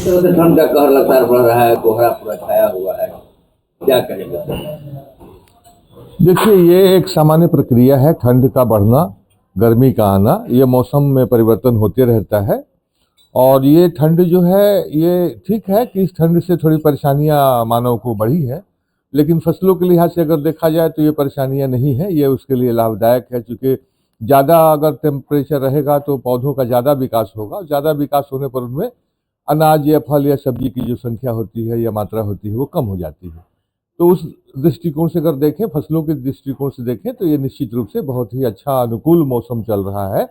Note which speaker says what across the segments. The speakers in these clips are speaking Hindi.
Speaker 1: जिस तरह से ठंड का कहर लगातार बढ़ रहा है, कोहरा पूरा छाया हुआ है, क्या कहेंगे सर?
Speaker 2: देखिए, ये एक सामान्य प्रक्रिया है, ठंड का बढ़ना, गर्मी का आना, ये मौसम में परिवर्तन होते रहता है। और ये ठंड जो है, ये ठीक है कि इस ठंड से थोड़ी परेशानियां मानव को बढ़ी है, लेकिन फसलों के लिहाज से अगर देखा जाए तो ये परेशानियां नहीं है, ये उसके लिए लाभदायक है। क्योंकि ज़्यादा अगर टेम्परेचर रहेगा तो पौधों का ज़्यादा विकास होगा, ज़्यादा विकास होने पर उनमें अनाज या फल या सब्जी की जो संख्या होती है या मात्रा होती है वो कम हो जाती है। तो उस दृष्टिकोण से अगर देखें, फसलों के दृष्टिकोण से देखें, तो ये निश्चित रूप से बहुत ही अच्छा अनुकूल मौसम चल रहा है।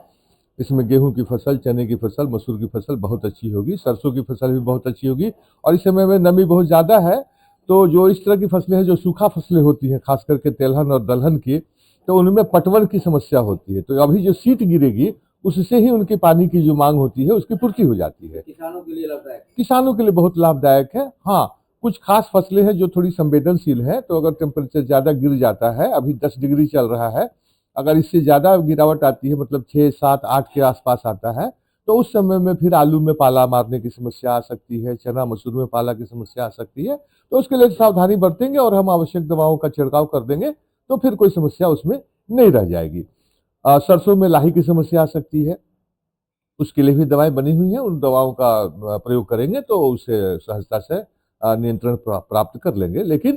Speaker 2: इसमें गेहूं की फसल, चने की फसल, मसूर की फसल बहुत अच्छी होगी, सरसों की फसल भी बहुत अच्छी होगी। और इस समय में नमी बहुत ज़्यादा है, तो जो इस तरह की फसलें हैं जो सूखा फसलें होती हैं, खास करके तेलहन और दलहन की, तो उनमें पटवन की समस्या होती है। तो अभी जो शीत गिरेगी उससे ही उनकी पानी की जो मांग होती है उसकी पूर्ति हो जाती है।
Speaker 1: किसानों के लिए लाभदायक,
Speaker 2: किसानों के लिए बहुत लाभदायक है। हाँ, कुछ खास फसलें हैं जो थोड़ी संवेदनशील है, तो अगर टेम्परेचर ज़्यादा गिर जाता है, अभी 10 डिग्री चल रहा है, अगर इससे ज़्यादा गिरावट आती है, मतलब 6, 7, 8 के आसपास आता है, तो उस समय में फिर आलू में पाला मारने की समस्या आ सकती है, चना मसूर में पाला की समस्या आ सकती है। तो उसके लिए सावधानी बरतेंगे और हम आवश्यक दवाओं का छिड़काव कर देंगे, तो फिर कोई समस्या उसमें नहीं रह जाएगी। सरसों में लाही की समस्या आ सकती है, उसके लिए भी दवाएं बनी हुई हैं, उन दवाओं का प्रयोग करेंगे तो उसे सहजता से नियंत्रण प्राप्त कर लेंगे। लेकिन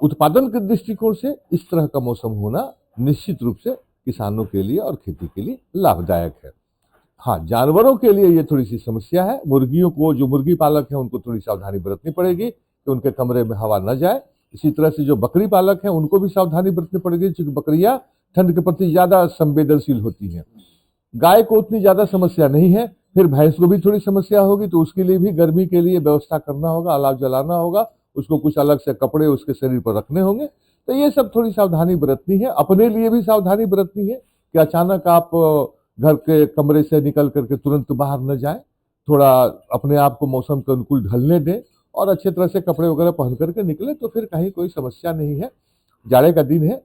Speaker 2: उत्पादन के दृष्टिकोण से इस तरह का मौसम होना निश्चित रूप से किसानों के लिए और खेती के लिए लाभदायक है। हाँ, जानवरों के लिए ये थोड़ी सी समस्या है। मुर्गियों को, जो मुर्गी पालक हैं, उनको थोड़ी सावधानी बरतनी पड़ेगी कि उनके कमरे में हवा न जाए। इसी तरह से जो बकरी पालक हैं उनको भी सावधानी बरतनी पड़ेगी, क्योंकि बकरियां ठंड के प्रति ज़्यादा संवेदनशील होती हैं। गाय को उतनी ज़्यादा समस्या नहीं है। फिर भैंस को भी थोड़ी समस्या होगी, तो उसके लिए भी गर्मी के लिए व्यवस्था करना होगा, अलाव जलाना होगा, उसको कुछ अलग से कपड़े उसके शरीर पर रखने होंगे। तो ये सब थोड़ी सावधानी बरतनी है। अपने लिए भी सावधानी बरतनी है कि अचानक आप घर के कमरे से निकल करके तुरंत बाहर न जाएं। थोड़ा अपने आप को मौसम के अनुकूल ढलने दें और अच्छे तरह से कपड़े वगैरह पहन करके निकले, तो फिर कहीं कोई समस्या नहीं है। जाड़े का दिन है,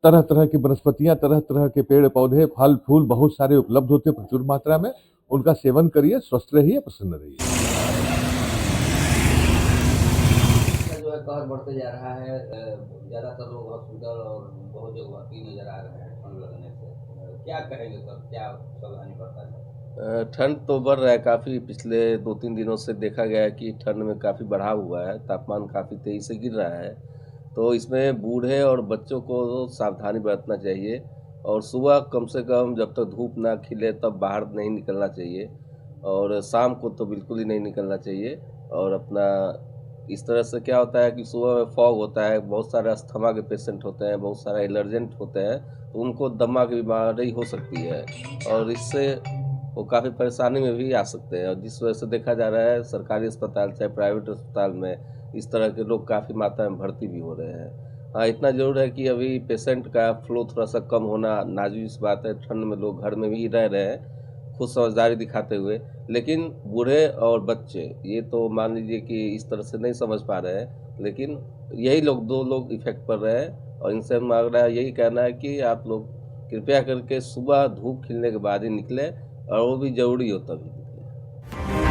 Speaker 2: तरह तरह की वनस्पतियां, तरह तरह के पेड़ पौधे, फल फूल बहुत सारे उपलब्ध होते हैं प्रचुर मात्रा में। उनका सेवन करिए, स्वस्थ रहिए, प्रसन्न रहिए।
Speaker 1: का जो है कहर बढ़ते जा रहा है। ज्यादातर लोग हॉस्पिटल और बहुत जगह भर्ती नजर आ रहे हैं ठंड लगने से। क्या कहेंगे सर, क्या सावधानी बरता जाए?
Speaker 3: ठंड तो बढ़ रहा है काफ़ी। पिछले 2-3 दिनों से देखा गया है कि ठंड में काफ़ी बढ़ाव हुआ है, तापमान काफ़ी तेज़ी से गिर रहा है। तो इसमें बूढ़े और बच्चों को सावधानी बरतना चाहिए और सुबह कम से कम जब तक धूप ना खिले तब बाहर नहीं निकलना चाहिए और शाम को तो बिल्कुल ही नहीं निकलना चाहिए। और अपना इस तरह से क्या होता है कि सुबह में फॉग होता है, बहुत सारे अस्थमा के पेशेंट होते हैं, बहुत सारे एलर्जेंट होते हैं, तो उनको दमा की बीमारी हो सकती है और इससे वो काफ़ी परेशानी में भी आ सकते हैं। और जिस वजह से देखा जा रहा है सरकारी अस्पताल चाहे प्राइवेट अस्पताल में इस तरह के लोग काफ़ी मात्रा में भर्ती भी हो रहे हैं। हाँ, इतना ज़रूर है कि अभी पेशेंट का फ्लो थोड़ा सा कम होना नाजुक सी बात है। ठंड में लोग घर में भी रह रहे हैं खुद समझदारी दिखाते हुए, लेकिन बूढ़े और बच्चे ये तो मान लीजिए कि इस तरह से नहीं समझ पा रहे हैं, लेकिन यही लोग 2 लोग इफ़ेक्ट पड़ रहे हैं और इनसे हमारा यही कहना है कि आप लोग कृपया करके सुबह धूप खिलने के बाद ही निकलें और वो भी ज़रूरी हो तभी निकलें।